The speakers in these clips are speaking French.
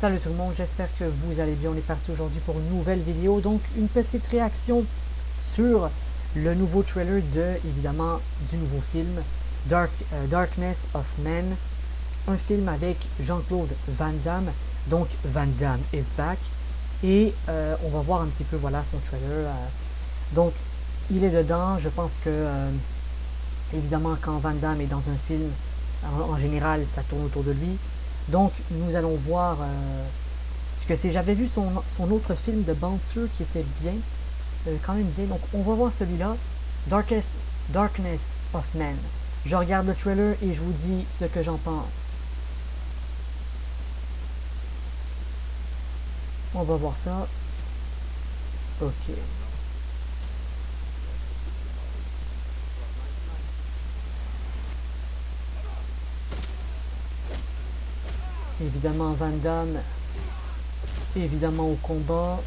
Salut tout le monde, j'espère que vous allez bien. On est parti aujourd'hui pour une nouvelle vidéo. Donc une petite réaction sur le nouveau trailer évidemment, du nouveau film Darkness of Man. Un film avec Jean-Claude Van Damme. Donc Van Damme is back. Et on va voir un petit peu voilà son trailer. Donc il est dedans. Je pense que évidemment quand Van Damme est dans un film, en général ça tourne autour de lui. Donc nous allons voir ce que c'est. J'avais vu son autre film de Bouncer qui était bien, quand même bien. Donc on va voir celui-là, Darkness of Man. Je regarde le trailer et je vous dis ce que j'en pense. On va voir ça. Ok. Évidemment Van Damme, évidemment au combat.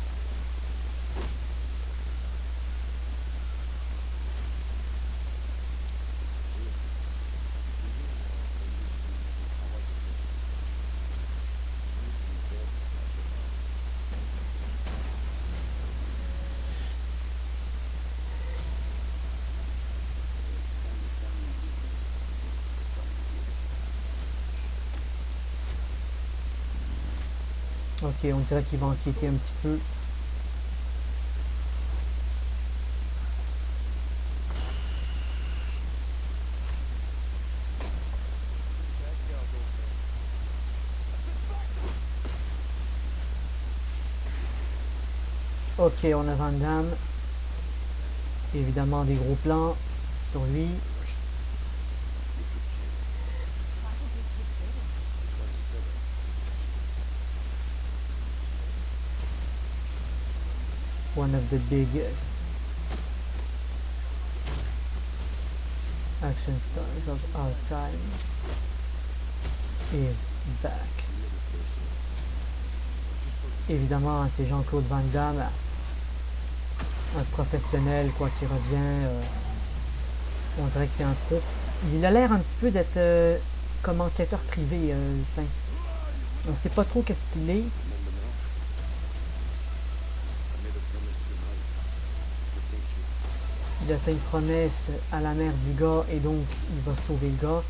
Ok, on dirait qu'il va enquêter un petit peu. Ok, on a Van Damme. Évidemment des gros plans sur lui. One of the biggest action stars of our time is back. Évidemment, c'est Jean-Claude Van Damme, un professionnel quoi qui revient. On dirait que c'est un pro. Il a l'air un petit peu d'être comme enquêteur privé. Enfin, on sait pas trop qu'est-ce qu'il est. Il a fait une promesse à la mère du gars et donc il va sauver le gars.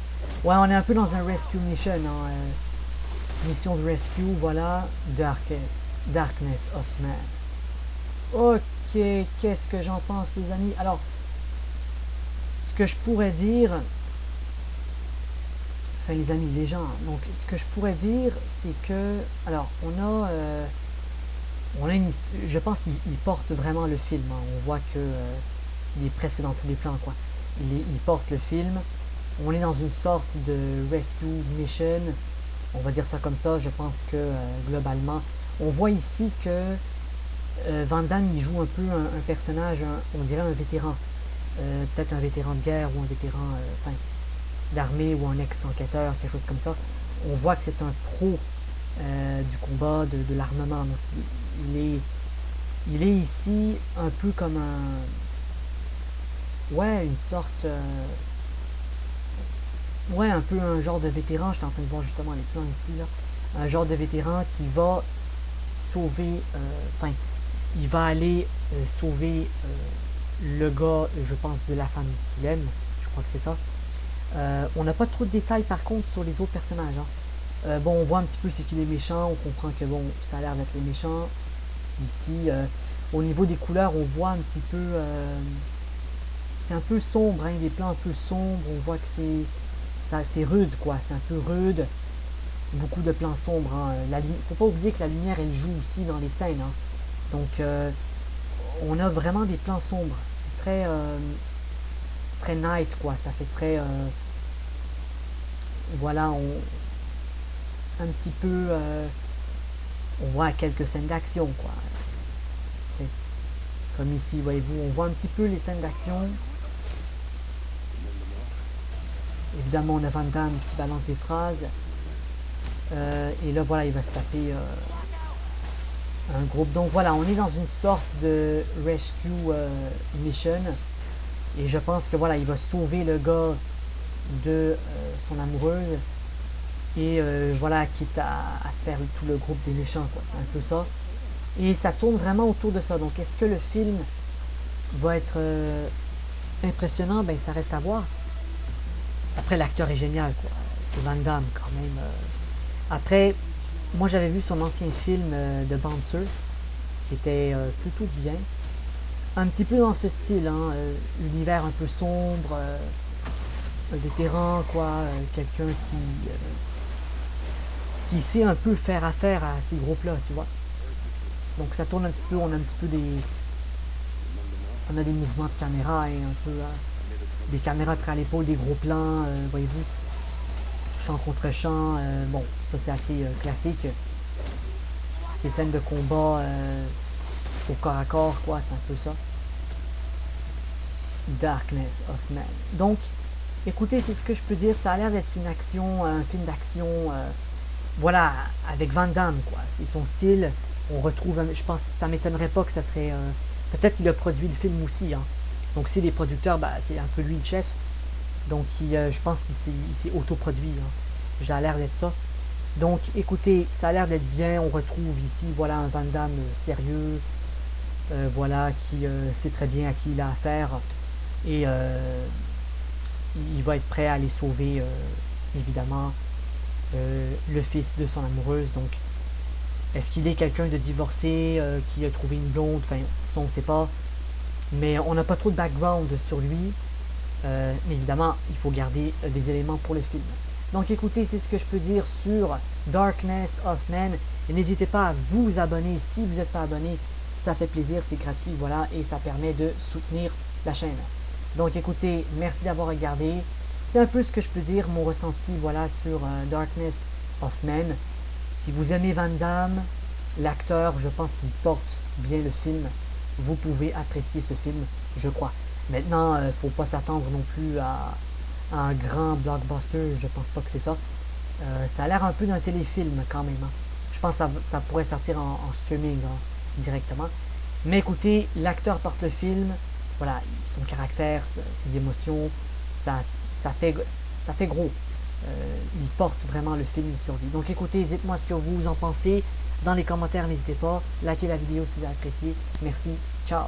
Ouais, on est un peu dans un rescue mission, hein, mission de rescue, voilà, Darkness of Man. Ok, qu'est-ce que j'en pense les amis? Alors, ce que je pourrais dire, enfin les amis, les gens, donc ce que je pourrais dire, c'est que, alors, je pense qu'il porte vraiment le film, hein. On voit que il est presque dans tous les plans quoi. Il porte le film. On est dans une sorte de rescue mission, on va dire ça comme ça. Je pense que globalement, on voit ici que Van Damme il joue un peu un personnage, on dirait un vétéran, peut-être un vétéran de guerre ou un vétéran d'armée ou un ex-enquêteur, quelque chose comme ça. On voit que c'est un pro du combat, de l'armement. Donc il est ici un peu comme une sorte un peu un genre de vétéran. J'étais en train de voir justement les plans ici là. Un genre de vétéran qui va sauver il va aller sauver le gars, je pense, de la femme qu'il aime. Je crois que c'est ça. On n'a pas trop de détails par contre sur les autres personnages, hein. Bon, on voit un petit peu c'est qu'il est méchant. On comprend que bon, ça a l'air d'être les méchants ici. Au niveau des couleurs, on voit un petit peu c'est un peu sombre, hein, des plans un peu sombres. On voit que c'est rude quoi, c'est un peu rude. Beaucoup de plans sombres, hein. Faut pas oublier que la lumière elle joue aussi dans les scènes, hein. Donc on a vraiment des plans sombres. C'est très très night quoi, ça fait très voilà, un petit peu on voit quelques scènes d'action quoi. C'est comme ici, voyez-vous, on voit un petit peu les scènes d'action. Évidemment, on a Van Damme qui balance des phrases. Et là, voilà, il va se taper un groupe. Donc voilà, on est dans une sorte de rescue mission. Et je pense que voilà, il va sauver le gars de son amoureuse. Et voilà, quitte à se faire tout le groupe des méchants, quoi. C'est un peu ça. Et ça tourne vraiment autour de ça. Donc, est-ce que le film va être impressionnant? Ben, ça reste à voir. Après, l'acteur est génial, quoi. C'est Van Damme, quand même. Après, moi, j'avais vu son ancien film de Bouncer, qui était plutôt bien. Un petit peu dans ce style, hein, l'univers un peu sombre, un vétéran, quoi, quelqu'un qui sait un peu faire affaire à ces groupes-là, tu vois. Donc ça tourne un petit peu, on a un petit peu on a des mouvements de caméra et un peu des caméras à l'épaule, des gros plans, voyez-vous, champ contre champ, bon, ça c'est assez classique. Ces scènes de combat au corps à corps, quoi, c'est un peu ça. Darkness of Man. Donc, écoutez, c'est ce que je peux dire. Ça a l'air d'être une action, un film d'action, voilà, avec Van Damme, quoi. C'est son style. On retrouve, je pense, ça m'étonnerait pas que ça serait. Peut-être qu'il a produit le film aussi, hein. Donc, c'est les producteurs, bah, c'est un peu lui le chef. Donc, je pense qu'il s'est autoproduit. Hein. J'ai l'air d'être ça. Donc, écoutez, ça a l'air d'être bien. On retrouve ici, voilà, un Van Damme sérieux, voilà, qui sait très bien à qui il a affaire. Et il va être prêt à aller sauver, évidemment, le fils de son amoureuse. Donc, est-ce qu'il est quelqu'un de divorcé, qui a trouvé une blonde? Enfin, ça, on ne sait pas. Mais on n'a pas trop de background sur lui. Mais évidemment, il faut garder des éléments pour le film. Donc, écoutez, c'est ce que je peux dire sur Darkness of Man. Et n'hésitez pas à vous abonner si vous n'êtes pas abonné. Ça fait plaisir, c'est gratuit, voilà, et ça permet de soutenir la chaîne. Donc écoutez, merci d'avoir regardé. C'est un peu ce que je peux dire, mon ressenti, voilà, sur Darkness of Man. Si vous aimez Van Damme, l'acteur, je pense qu'il porte bien le film. Vous pouvez apprécier ce film, je crois. Maintenant, il ne faut pas s'attendre non plus à un grand blockbuster, je pense pas que c'est ça. Ça a l'air un peu d'un téléfilm quand même. Hein. Je pense que ça pourrait sortir en streaming directement. Mais écoutez, l'acteur porte le film. Voilà, son caractère, ses émotions, ça fait gros. Il porte vraiment le film sur lui. Donc écoutez, dites-moi ce que vous en pensez. Dans les commentaires, n'hésitez pas. Likez la vidéo si vous avez apprécié. Merci. Ciao.